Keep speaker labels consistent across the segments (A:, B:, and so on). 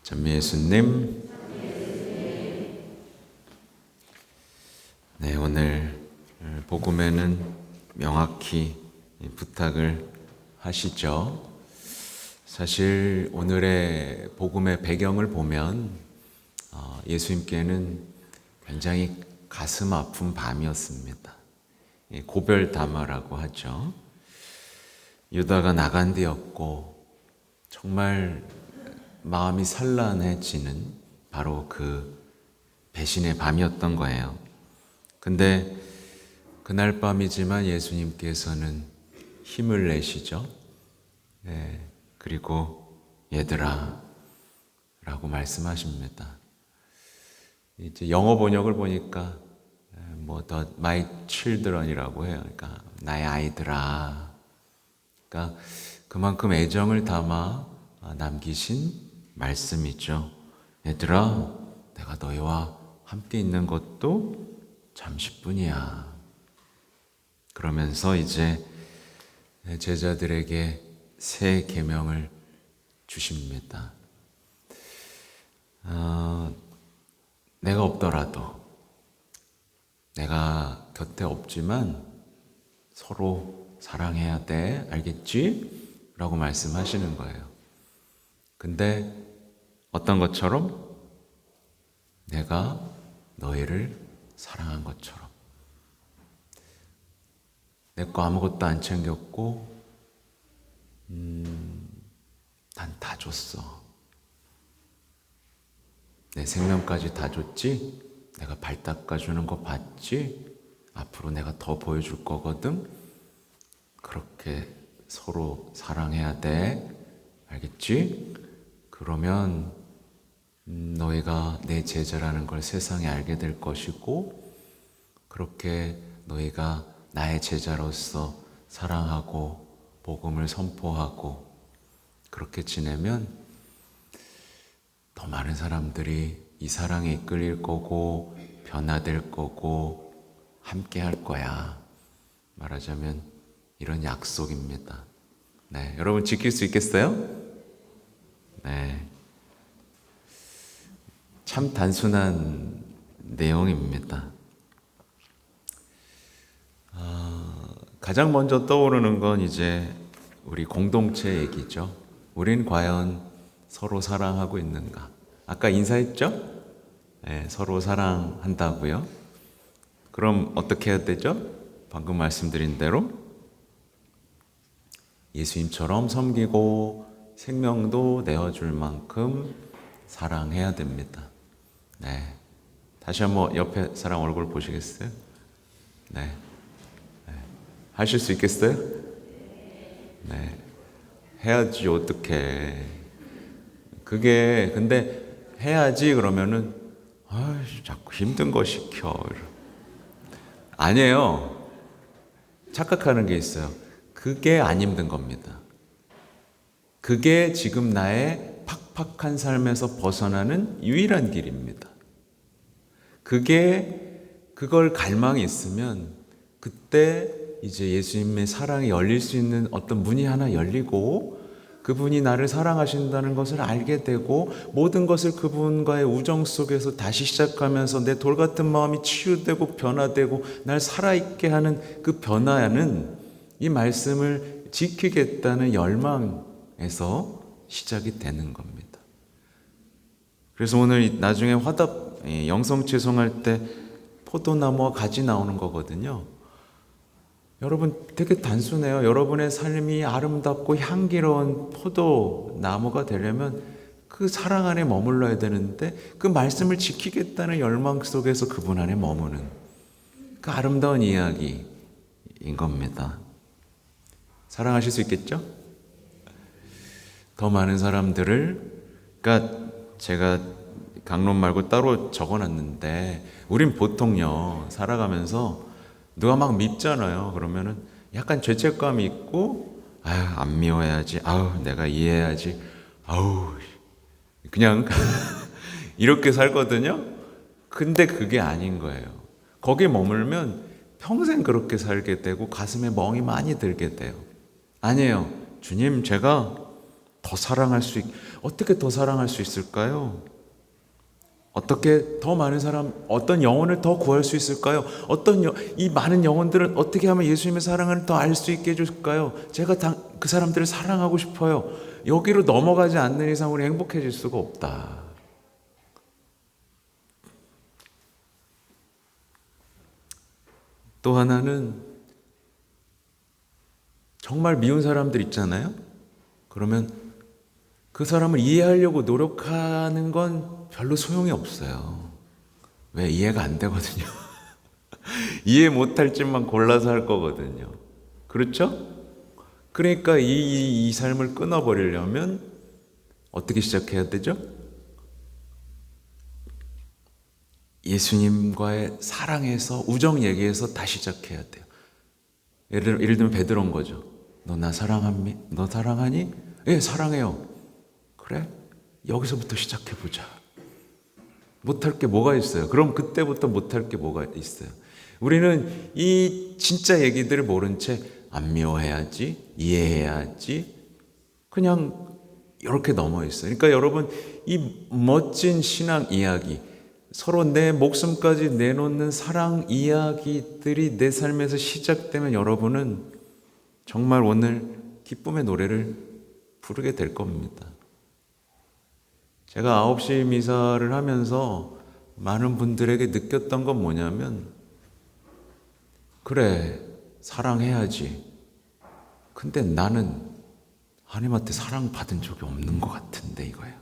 A: 전미 예수님, 네, 오늘 복음에는 명확히 부탁을 하시죠. 사실 오늘의 복음의 배경을 보면 예수님께는 굉장히 가슴 아픈 밤이었습니다. 고별담화라고 하죠. 유다가 나간 뒤였고 정말 마음이 산란해지는 바로 그 배신의 밤이었던 거예요. 근데 그날 밤이지만 예수님께서는 힘을 내시죠. 네, 그리고 얘들아 라고 말씀하십니다. 이제 영어 번역을 보니까 The my children이라고 해요. 그러니까 나의 아이들아. 그러니까 그만큼 애정을 담아 남기신 말씀이죠. 얘들아, 내가 너희와 함께 있는 것도 잠시뿐이야. 그러면서 이제 제자들에게 새 계명을 주십니다. 내가 없더라도, 내가 곁에 없지만 서로 사랑해야 돼. 알겠지? 라고 말씀하시는 거예요. 근데 어떤 것처럼? 내가 너희를 사랑한 것처럼. 내 거 아무것도 안 챙겼고 난 다 줬어. 내 생명까지 다 줬지? 내가 발 닦아주는 거 봤지? 앞으로 내가 더 보여줄 거거든? 그렇게 서로 사랑해야 돼. 알겠지? 그러면 너희가 내 제자라는 걸 세상에 알게 될 것이고, 그렇게 너희가 나의 제자로서 사랑하고 복음을 선포하고 그렇게 지내면 더 많은 사람들이 이 사랑에 이끌릴 거고 변화될 거고 함께 할 거야. 말하자면 이런 약속입니다. 네, 여러분 지킬 수 있겠어요? 네, 참 단순한 내용입니다. 가장 먼저 떠오르는 건 이제 우리 공동체 얘기죠. 우린 과연 서로 사랑하고 있는가? 아까 인사했죠? 네, 서로 사랑한다고요. 그럼 어떻게 해야 되죠? 방금 말씀드린 대로 예수님처럼 섬기고 생명도 내어줄 만큼 사랑해야 됩니다. 네, 다시 한번 옆에 사람 얼굴 보시겠어요? 네, 하실 수 있겠어요? 네, 해야지 어떡해. 그게 근데 해야지 그러면은 자꾸 힘든 거 시켜. 아니에요. 착각하는 게 있어요. 그게 안 힘든 겁니다. 그게 지금 나의 팍팍한 삶에서 벗어나는 유일한 길입니다. 그걸 갈망이 있으면 그때 이제 예수님의 사랑이 열릴 수 있는 어떤 문이 하나 열리고, 그분이 나를 사랑하신다는 것을 알게 되고, 모든 것을 그분과의 우정 속에서 다시 시작하면서 내 돌같은 마음이 치유되고 변화되고 날 살아있게 하는 그 변화는 이 말씀을 지키겠다는 열망에서 시작이 되는 겁니다. 그래서 오늘 나중에 화답 영성 채송할 때 포도나무와 가지 나오는 거거든요. 여러분 되게 단순해요. 여러분의 삶이 아름답고 향기로운 포도나무가 되려면 그 사랑 안에 머물러야 되는데, 그 말씀을 지키겠다는 열망 속에서 그분 안에 머무는 그 아름다운 이야기인 겁니다. 사랑하실 수 있겠죠? 더 많은 사람들을, 그러니까 제가 강론 말고 따로 적어놨는데, 우린 보통요 살아가면서 누가 막 밉잖아요. 그러면은 약간 죄책감이 있고, 안 미워야지, 내가 이해해야지, 그냥 이렇게 살거든요. 근데 그게 아닌 거예요. 거기에 머물면 평생 그렇게 살게 되고 가슴에 멍이 많이 들게 돼요. 아니에요. 주님, 제가 어떻게 더 사랑할 수 있을까요? 어떻게 더 많은 어떤 영혼을 더 구할 수 있을까요? 이 많은 영혼들을 어떻게 하면 예수님의 사랑을 더 알 수 있게 해줄까요? 제가 그 사람들을 사랑하고 싶어요. 여기로 넘어가지 않는 이상 우리 행복해질 수가 없다. 또 하나는 정말 미운 사람들 있잖아요. 그러면 그 사람을 이해하려고 노력하는 건 별로 소용이 없어요. 왜? 이해가 안 되거든요. 이해 못할 짓만 골라서 할 거거든요. 그렇죠? 그러니까 이 삶을 끊어버리려면 어떻게 시작해야 되죠? 예수님과의 사랑에서, 우정 얘기에서 다시 시작해야 돼요. 예를 들면 베드로인 거죠. 너 나 사랑하니? 너 사랑하니? 예, 사랑해요. 그래? 여기서부터 시작해보자. 못할 게 뭐가 있어요? 그럼 그때부터 못할 게 뭐가 있어요? 우리는 이 진짜 얘기들을 모른 채 안 미워해야지, 이해해야지, 그냥 이렇게 넘어 있어요. 그러니까 여러분, 이 멋진 신앙 이야기, 서로 내 목숨까지 내놓는 사랑 이야기들이 내 삶에서 시작되면 여러분은 정말 오늘 기쁨의 노래를 부르게 될 겁니다. 제가 9시 미사를 하면서 많은 분들에게 느꼈던 건 뭐냐면, 그래, 사랑해야지. 근데 나는 하나님한테 사랑받은 적이 없는 것 같은데, 이거예요.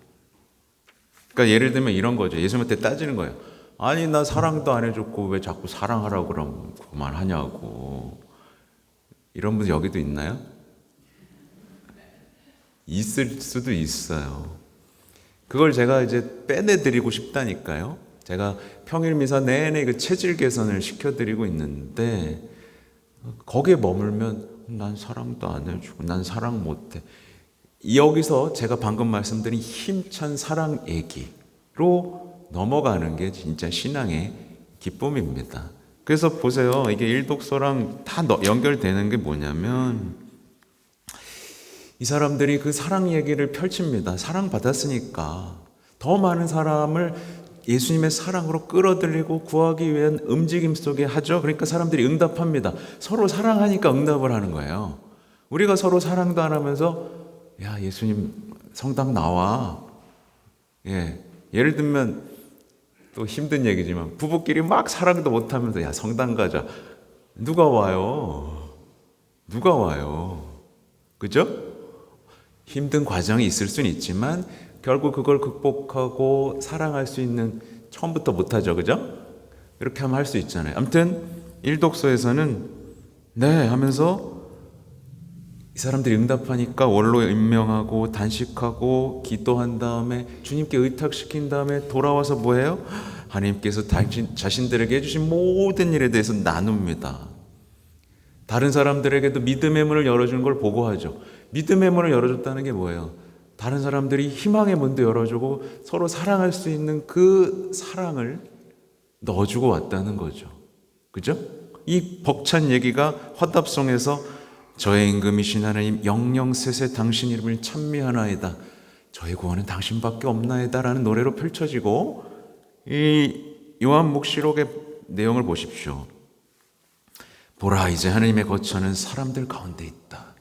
A: 그러니까 예를 들면 이런 거죠. 예수님한테 따지는 거예요. 아니, 나 사랑도 안 해줬고 왜 자꾸 사랑하라고 그러면 그만하냐고. 이런 분 여기도 있나요? 있을 수도 있어요. 그걸 제가 이제 빼내드리고 싶다니까요. 제가 평일 미사 내내 그 체질 개선을 시켜드리고 있는데, 거기에 머물면 난 사랑도 안 해주고 난 사랑 못해. 여기서 제가 방금 말씀드린 힘찬 사랑 얘기로 넘어가는 게 진짜 신앙의 기쁨입니다. 그래서 보세요. 이게 일독서랑 다 연결되는 게 뭐냐면, 이 사람들이 그 사랑 얘기를 펼칩니다. 사랑받았으니까 더 많은 사람을 예수님의 사랑으로 끌어들이고 구하기 위한 움직임 속에 하죠. 그러니까 사람들이 응답합니다. 서로 사랑하니까 응답을 하는 거예요. 우리가 서로 사랑도 안 하면서 야, 예수님 성당 나와. 예를 들면 또 힘든 얘기지만 부부끼리 막 사랑도 못 하면서 야, 성당 가자. 누가 와요? 누가 와요? 그죠? 힘든 과정이 있을 수는 있지만 결국 그걸 극복하고 사랑할 수 있는, 처음부터 못하죠. 그죠? 이렇게 하면 할 수 있잖아요. 아무튼 일독서에서는 네 하면서 이 사람들이 응답하니까 원로 임명하고 단식하고 기도한 다음에 주님께 의탁시킨 다음에 돌아와서 뭐해요? 하나님께서 자신들에게 해주신 모든 일에 대해서 나눕니다. 다른 사람들에게도 믿음의 문을 열어주는 걸 보고하죠. 믿음의 문을 열어줬다는 게 뭐예요? 다른 사람들이 희망의 문도 열어주고 서로 사랑할 수 있는 그 사랑을 넣어주고 왔다는 거죠. 그죠? 이 벅찬 얘기가 화답송에서 저의 임금이신 하나님 영영세세 당신 이름을 찬미하나이다. 저의 구원은 당신밖에 없나이다 라는 노래로 펼쳐지고, 이 요한묵시록의 내용을 보십시오. 보라, 이제 하나님의 거처는 사람들 가운데 있다.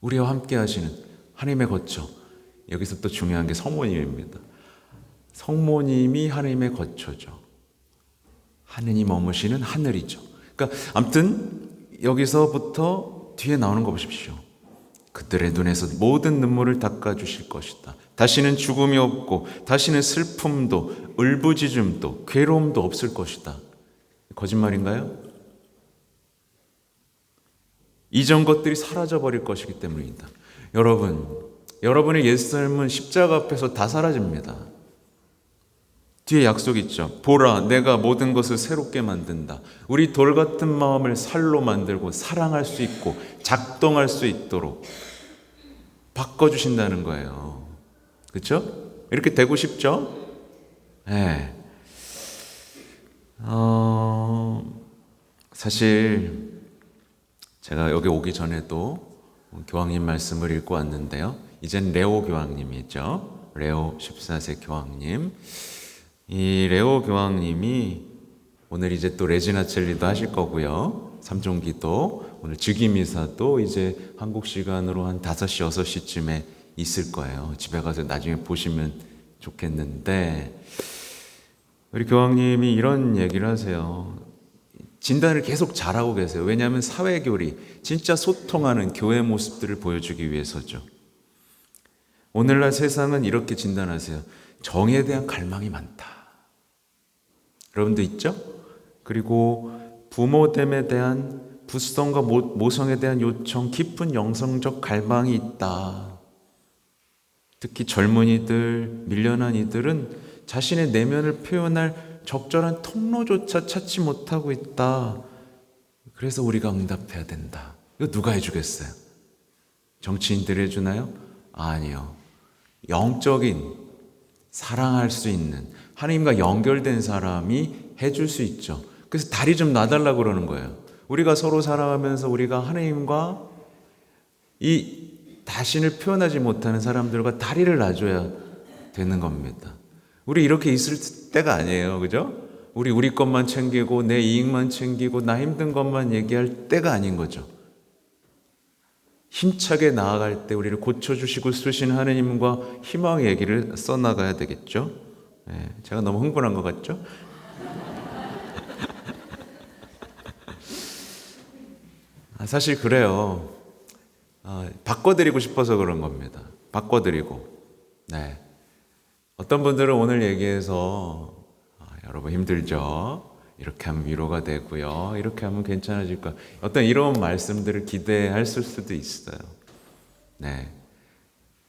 A: 우리와 함께 하시는 하나님의 거처. 여기서 또 중요한 게 성모님입니다. 성모님이 하나님의 거처죠. 하느님 머무시는 하늘이죠. 그러니까 아무튼 여기서부터 뒤에 나오는 거 보십시오. 그들의 눈에서 모든 눈물을 닦아주실 것이다. 다시는 죽음이 없고 다시는 슬픔도 울부짖음도 괴로움도 없을 것이다. 거짓말인가요? 이전 것들이 사라져버릴 것이기 때문입니다. 여러분의 옛삶은 십자가 앞에서 다 사라집니다. 뒤에 약속이 있죠. 보라, 내가 모든 것을 새롭게 만든다. 우리 돌 같은 마음을 살로 만들고 사랑할 수 있고 작동할 수 있도록 바꿔주신다는 거예요. 그렇죠? 이렇게 되고 싶죠? 네. 사실 제가 여기 오기 전에도 교황님 말씀을 읽고 왔는데요. 이젠 레오 교황님이죠. 레오 14세 교황님. 이 레오 교황님이 오늘 이제 또 레지나 첼리도 하실 거고요. 삼종기도, 오늘 즉위미사도 이제 한국 시간으로 한 5시, 6시쯤에 있을 거예요. 집에 가서 나중에 보시면 좋겠는데, 우리 교황님이 이런 얘기를 하세요. 진단을 계속 잘하고 계세요. 왜냐하면 사회교리, 진짜 소통하는 교회 모습들을 보여주기 위해서죠. 오늘날 세상은 이렇게 진단하세요. 정에 대한 갈망이 많다. 여러분도 있죠? 그리고 부모됨에 대한 부성과 모성에 대한 요청, 깊은 영성적 갈망이 있다. 특히 젊은이들, 밀려난 이들은 자신의 내면을 표현할 적절한 통로조차 찾지 못하고 있다. 그래서 우리가 응답해야 된다. 이거 누가 해주겠어요? 정치인들이 해주나요? 아니요. 영적인, 사랑할 수 있는, 하나님과 연결된 사람이 해줄 수 있죠. 그래서 다리 좀 놔달라고 그러는 거예요. 우리가 서로 살아가면서 우리가 하나님과 이 자신을 표현하지 못하는 사람들과 다리를 놔줘야 되는 겁니다. 우리 이렇게 있을 때가 아니에요. 그죠? 우리 것만 챙기고 내 이익만 챙기고 나 힘든 것만 얘기할 때가 아닌 거죠. 힘차게 나아갈 때 우리를 고쳐주시고 쓰신 하나님과 희망의 얘기를 써나가야 되겠죠. 제가 너무 흥분한 것 같죠? 사실 그래요. 바꿔드리고 싶어서 그런 겁니다. 바꿔드리고. 네. 어떤 분들은 오늘 얘기해서 여러분 힘들죠? 이렇게 하면 위로가 되고요. 이렇게 하면 괜찮아질 거야. 어떤 이런 말씀들을 기대했을 수도 있어요. 네.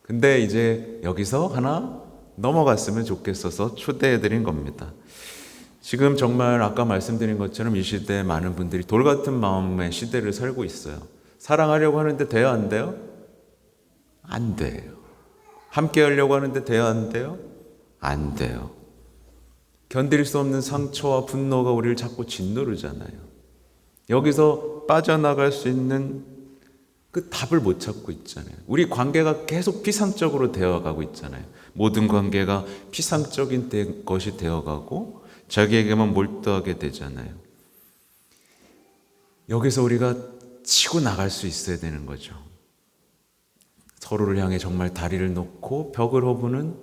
A: 근데 이제 여기서 하나 넘어갔으면 좋겠어서 초대해드린 겁니다. 지금 정말 아까 말씀드린 것처럼 이 시대에 많은 분들이 돌 같은 마음의 시대를 살고 있어요. 사랑하려고 하는데 돼요, 안 돼요? 안 돼요. 함께 하려고 하는데 돼요, 안 돼요? 안 돼요. 견딜 수 없는 상처와 분노가 우리를 자꾸 짓누르잖아요. 여기서 빠져나갈 수 있는 그 답을 못 찾고 있잖아요. 우리 관계가 계속 피상적으로 되어가고 있잖아요. 모든 관계가 피상적인 것이 되어가고 자기에게만 몰두하게 되잖아요. 여기서 우리가 치고 나갈 수 있어야 되는 거죠. 서로를 향해 정말 다리를 놓고 벽을 허무는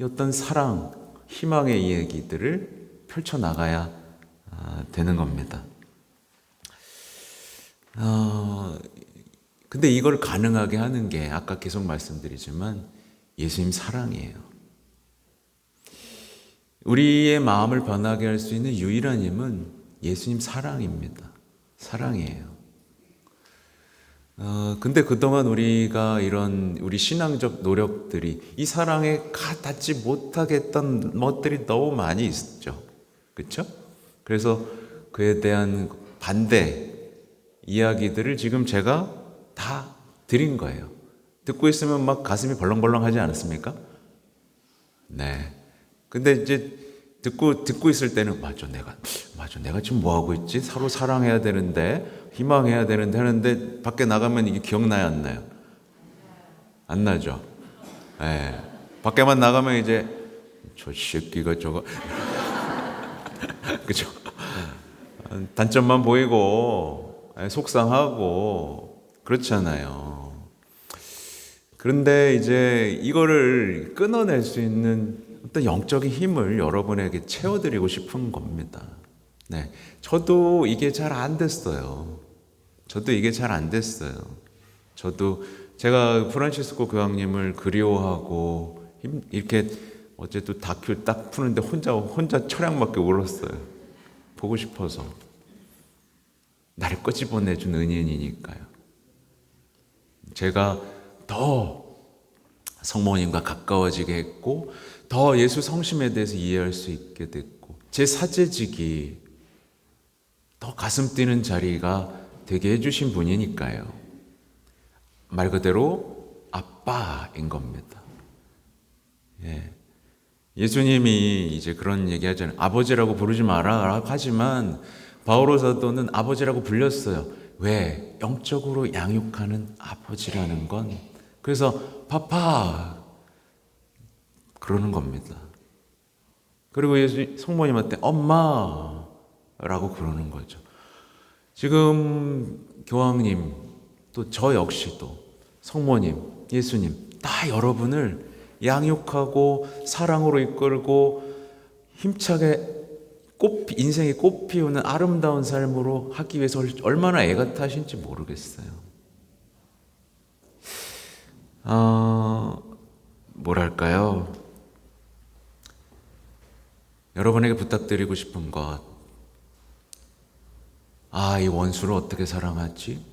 A: 어떤 사랑, 희망의 이야기들을 펼쳐나가야 되는 겁니다. 근데 이걸 가능하게 하는 게 아까 계속 말씀드리지만 예수님 사랑이에요. 우리의 마음을 변하게 할 수 있는 유일한 힘은 예수님 사랑입니다. 사랑이에요. 근데 그동안 우리가 이런 우리 신앙적 노력들이 이 사랑에 닿지 못하게 했던 것들이 너무 많이 있었죠. 그렇죠? 그래서 그에 대한 반대 이야기들을 지금 제가 다 드린 거예요. 듣고 있으면 막 가슴이 벌렁벌렁 하지 않았습니까? 네. 근데 이제 듣고 있을 때는 맞아 내가 지금 뭐 하고 있지? 서로 사랑해야 되는데 희망해야 되는데 하는데 밖에 나가면 이게 기억나요, 안 나요? 안 나죠? 네. 밖에만 나가면 이제 저 새끼가 저거 그죠? 단점만 보이고 속상하고 그렇잖아요. 그런데 이제 이거를 끊어낼 수 있는 어떤 영적인 힘을 여러분에게 채워드리고 싶은 겁니다. 네, 저도 이게 잘 안 됐어요. 저도 제가 프란치스코 교황님을 그리워하고 이렇게 어제도 다큐 딱 푸는데 혼자 철양밖에 울었어요. 보고 싶어서. 나를 끄집어내준 은인이니까요. 제가 더 성모님과 가까워지게 했고 더 예수 성심에 대해서 이해할 수 있게 됐고 제 사제직이 더 가슴 뛰는 자리가 되게 해주신 분이니까요. 말 그대로 아빠인 겁니다. 예. 예수님이 이제 그런 얘기 하잖아요. 아버지라고 부르지 마라 하지만 바오로 사도는 아버지라고 불렸어요. 왜? 영적으로 양육하는 아버지라는 건 그래서 파파 그러는 겁니다. 그리고 예수 성모님한테 엄마라고 그러는 거죠. 지금 교황님 또 저 역시도 성모님, 예수님 다 여러분을 양육하고 사랑으로 이끌고 힘차게 인생의 꽃 피우는 아름다운 삶으로 하기 위해서 얼마나 애가 타신지 모르겠어요. 뭐랄까요? 여러분에게 부탁드리고 싶은 것, 이 원수를 어떻게 사랑하지?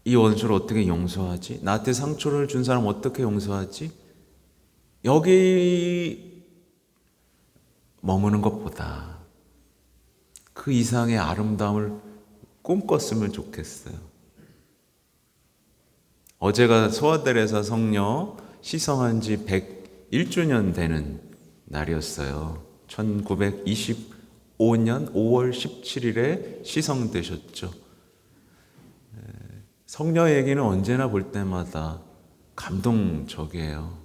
A: 이 원수를 어떻게 용서하지? 나한테 상처를 준 사람 어떻게 용서하지? 여기 머무는 것보다 그 이상의 아름다움을 꿈꿨으면 좋겠어요. 어제가 소아테레사 성녀 시성한 지 101주년 되는 날이었어요. 1925년 5월 17일에 시성되셨죠. 성녀 얘기는 언제나 볼 때마다 감동적이에요.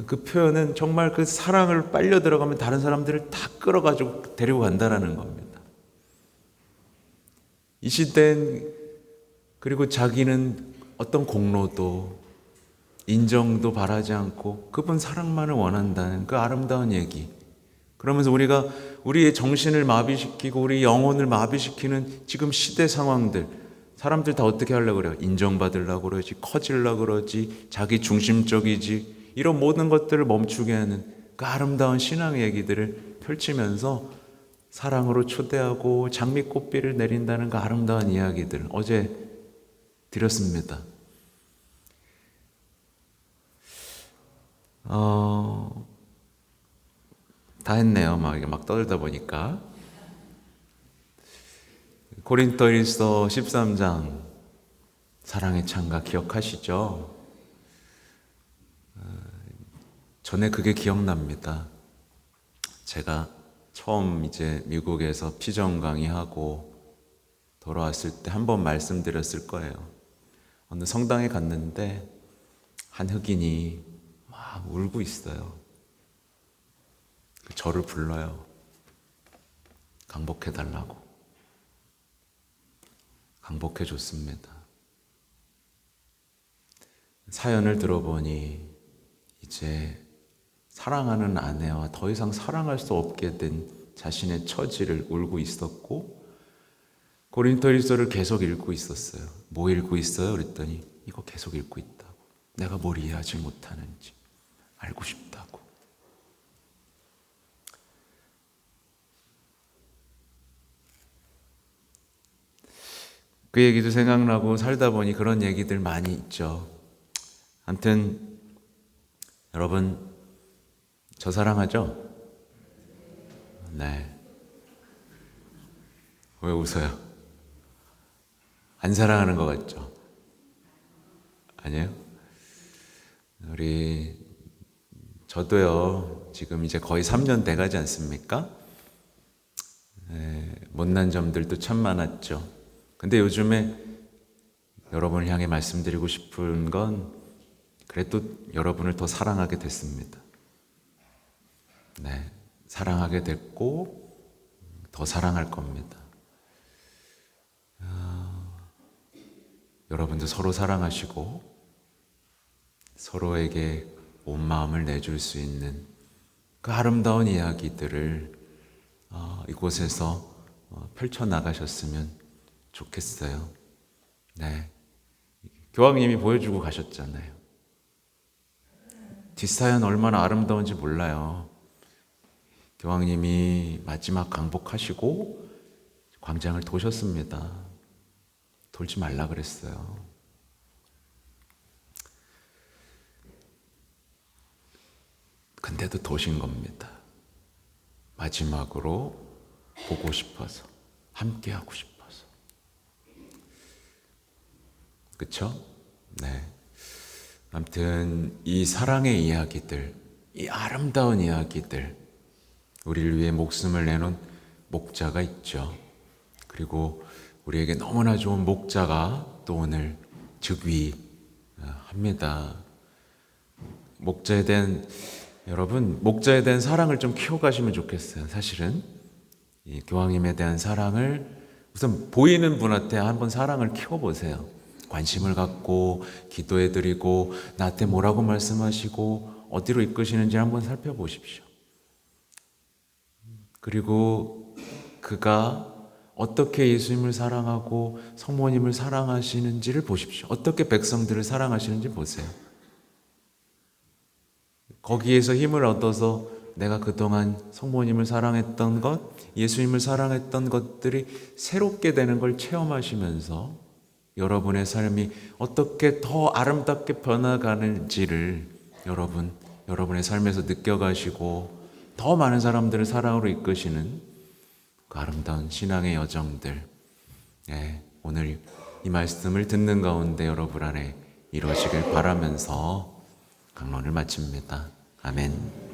A: 그 표현은 정말 그 사랑을 빨려 들어가면 다른 사람들을 다 끌어가지고 데리고 간다라는 겁니다. 이 시대엔 그리고 자기는 어떤 공로도 인정도 바라지 않고 그분 사랑만을 원한다는 그 아름다운 얘기. 그러면서 우리가 우리의 정신을 마비시키고 우리 영혼을 마비시키는 지금 시대 상황들, 사람들 다 어떻게 하려고 그래요? 인정받으려고 그러지, 커지려고 그러지, 자기 중심적이지, 이런 모든 것들을 멈추게 하는 그 아름다운 신앙 얘기들을 펼치면서 사랑으로 초대하고 장미꽃비를 내린다는 그 아름다운 이야기들 어제 드렸습니다. 다 했네요. 막 떠들다 보니까. 고린도일서 13장 사랑의 창가 기억하시죠? 전에 그게 기억납니다. 제가 처음 이제 미국에서 피정 강의하고 돌아왔을 때 한 번 말씀드렸을 거예요. 어느 성당에 갔는데 한 흑인이 막 울고 있어요. 저를 불러요. 강복해달라고. 강복해줬습니다. 사연을 들어보니 이제 사랑하는 아내와 더 이상 사랑할 수 없게 된 자신의 처지를 울고 있었고 고린도일서를 계속 읽고 있었어요. 뭐 읽고 있어요? 그랬더니 이거 계속 읽고 있다고. 내가 뭘 이해하지 못하는지 알고 싶다고. 그 얘기도 생각나고 살다 보니 그런 얘기들 많이 있죠. 아무튼 여러분 저 사랑하죠? 네. 왜 웃어요? 안 사랑하는 것 같죠? 아니에요? 저도요, 지금 이제 거의 3년 돼가지 않습니까? 못난 점들도 참 많았죠. 근데 요즘에 여러분을 향해 말씀드리고 싶은 건 그래도 여러분을 더 사랑하게 됐습니다. 네, 사랑하게 됐고 더 사랑할 겁니다. 여러분도 서로 사랑하시고 서로에게 온 마음을 내줄 수 있는 그 아름다운 이야기들을 이곳에서 펼쳐나가셨으면 좋겠어요. 네, 교황님이 보여주고 가셨잖아요. 뒷사연 얼마나 아름다운지 몰라요. 교황님이 마지막 강복하시고 광장을 도셨습니다. 돌지 말라 그랬어요. 근데도 도신 겁니다. 마지막으로 보고 싶어서, 함께하고 싶어서. 그쵸? 네. 아무튼 이 사랑의 이야기들, 이 아름다운 이야기들, 우리를 위해 목숨을 내놓은 목자가 있죠. 그리고 우리에게 너무나 좋은 목자가 또 오늘 즉위 합니다. 여러분, 목자에 대한 사랑을 좀 키워가시면 좋겠어요. 사실은 이 교황님에 대한 사랑을 우선 보이는 분한테 한번 사랑을 키워보세요. 관심을 갖고 기도해드리고 나한테 뭐라고 말씀하시고 어디로 이끄시는지 한번 살펴보십시오. 그리고 그가 어떻게 예수님을 사랑하고 성모님을 사랑하시는지를 보십시오. 어떻게 백성들을 사랑하시는지 보세요. 거기에서 힘을 얻어서 내가 그동안 성모님을 사랑했던 것, 예수님을 사랑했던 것들이 새롭게 되는 걸 체험하시면서 여러분의 삶이 어떻게 더 아름답게 변화가는지를 여러분의 삶에서 느껴가시고 더 많은 사람들을 사랑으로 이끄시는 그 아름다운 신앙의 여정들, 오늘 이 말씀을 듣는 가운데 여러분 안에 이루어지길 바라면서 강론을 마칩니다. 아멘.